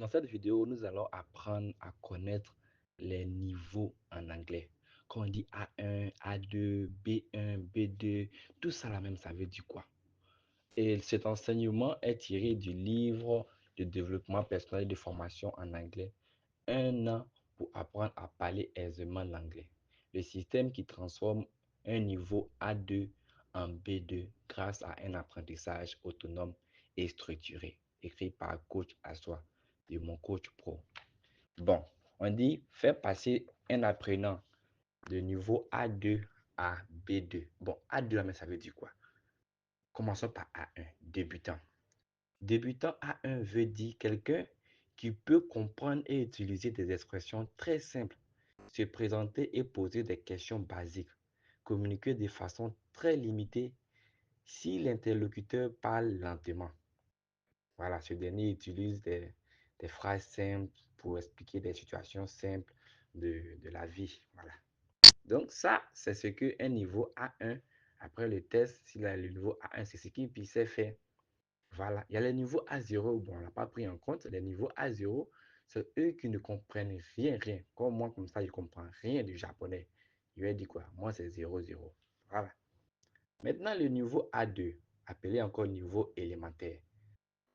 Dans cette vidéo, nous allons apprendre à connaître les niveaux en anglais. Quand on dit A1, A2, B1, B2, tout ça la même, ça veut dire quoi? Et cet enseignement est tiré du livre de développement personnel et de formation en anglais, un an pour apprendre à parler aisément l'anglais. Le système qui transforme un niveau A2 en B2 grâce à un apprentissage autonome et structuré, écrit par Coach Assois de mon coach pro. Bon, on dit faire passer un apprenant de niveau A2 à B2. Bon, A2, mais ça veut dire quoi? Commençons par A1, débutant. Débutant A1 veut dire quelqu'un qui peut comprendre et utiliser des expressions très simples, se présenter et poser des questions basiques, communiquer de façon très limitée si l'interlocuteur parle lentement. Voilà, ce dernier utilise des phrases simples pour expliquer des situations simples de la vie. Voilà. Donc ça, c'est ce qu'un niveau A1, après le test, s'il a le niveau A1, c'est ce qu'il puissait faire. Voilà, il y a les niveaux A0, bon, on n'a pas pris en compte. Les niveaux A0, c'est eux qui ne comprennent rien, rien. Comme moi, comme ça, je ne comprends rien du japonais. Je vais dire quoi? Moi, c'est 0, 0. Voilà. Maintenant, le niveau A2, appelé encore niveau élémentaire.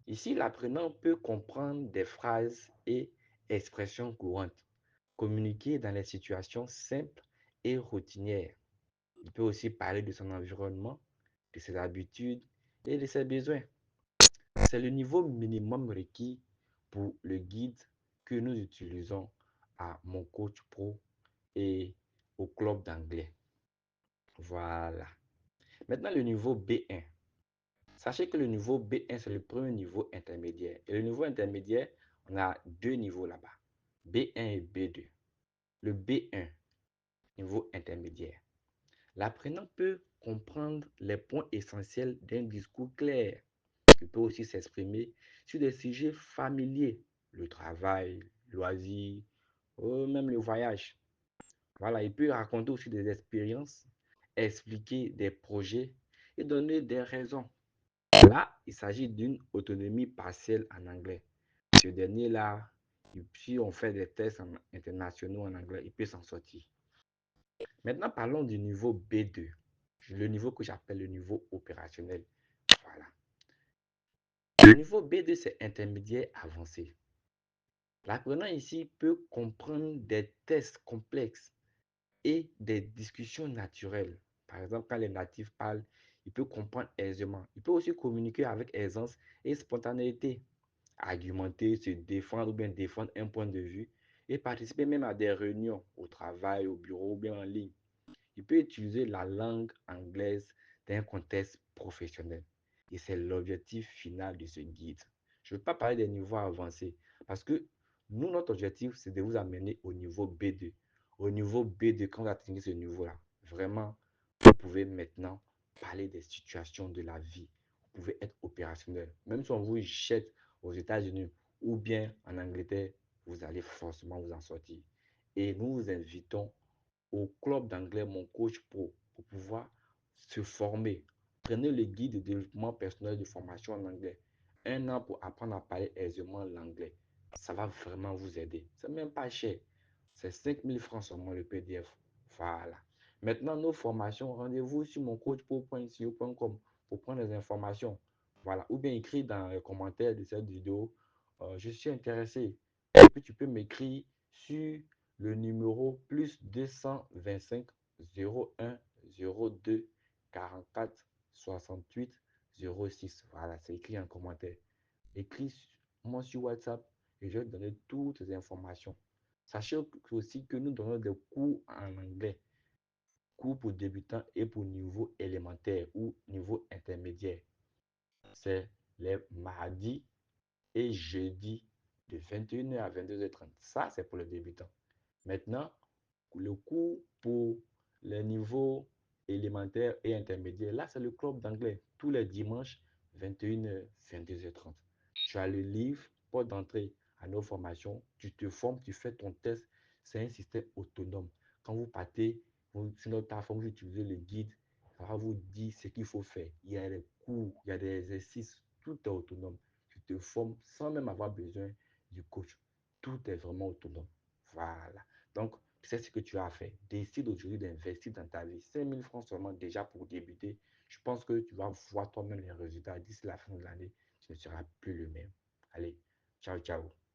Ici, l'apprenant peut comprendre des phrases et expressions courantes, communiquer dans les situations simples et routinières. Il peut aussi parler de son environnement, de ses habitudes et de ses besoins. C'est le niveau minimum requis pour le guide que nous utilisons à mon coach pro et au club d'anglais. Voilà. Maintenant, le niveau B1. Sachez que le niveau B1, c'est le premier niveau intermédiaire. Et le niveau intermédiaire, on a deux niveaux là-bas. B1 et B2. Le B1, niveau intermédiaire. L'apprenant peut comprendre les points essentiels d'un discours clair. Il peut aussi s'exprimer sur des sujets familiers, le travail, loisirs, ou même le voyage. Voilà, il peut raconter aussi des expériences, expliquer des projets et donner des raisons. Là, il s'agit d'une autonomie partielle en anglais. Ce dernier-là, si on fait des tests internationaux en anglais, il peut s'en sortir. Maintenant, parlons du niveau B2, le niveau que j'appelle le niveau opérationnel. Voilà. Le niveau B2, c'est intermédiaire avancé. L'apprenant ici peut comprendre des tests complexes et des discussions naturelles. Par exemple, quand les natifs parlent, il peut comprendre aisément. Il peut aussi communiquer avec aisance et spontanéité, argumenter, se défendre ou bien défendre un point de vue et participer même à des réunions au travail, au bureau ou bien en ligne. Il peut utiliser la langue anglaise dans un contexte professionnel. Et c'est l'objectif final de ce guide. Je ne veux pas parler des niveaux avancés parce que nous, notre objectif, c'est de vous amener au niveau B2. Au niveau B2, quand vous atteignez ce niveau-là, vraiment, vous pouvez maintenant parler des situations de la vie. Vous pouvez être opérationnel. Même si on vous jette aux États-Unis ou bien en Angleterre, vous allez forcément vous en sortir. Et nous vous invitons au club d'anglais Mon Coach Pro pour pouvoir se former. Prenez le guide de développement personnel de formation en anglais. Un an pour apprendre à parler aisément l'anglais. Ça va vraiment vous aider. C'est même pas cher. C'est 5 000 francs seulement le PDF. Voilà. Maintenant, nos formations, rendez-vous sur moncoachpro.co.com pour prendre les informations. Voilà. Ou bien écrit dans les commentaires de cette vidéo. Je suis intéressé. Et puis tu peux m'écrire sur le numéro plus 225 01 02 44 68 06. Voilà, c'est écrit en commentaire. Écris-moi sur WhatsApp et je vais te donner toutes les informations. Sachez aussi que nous donnons des cours en anglais, cours pour débutants et pour niveau élémentaire ou niveau intermédiaire. C'est les mardis et jeudis de 21h à 22h30. Ça, c'est pour les débutants. Maintenant, le cours pour les niveaux élémentaires et intermédiaires, là, c'est le club d'anglais. Tous les dimanches, 21h, 22h30. Tu as le livre, porte d'entrée à nos formations. Tu te formes, tu fais ton test. C'est un système autonome. Quand vous partez, sur notre plateforme, vous utilisez le guide. Ça va vous dire ce qu'il faut faire. Il y a des cours, il y a des exercices. Tout est autonome. Tu te formes sans même avoir besoin du coach. Tout est vraiment autonome. Voilà. Donc, tu sais ce que tu as à faire. Décide aujourd'hui d'investir dans ta vie. 5 000 francs seulement déjà pour débuter. Je pense que tu vas voir toi-même les résultats d'ici la fin de l'année. Tu ne seras plus le même. Allez, ciao, ciao.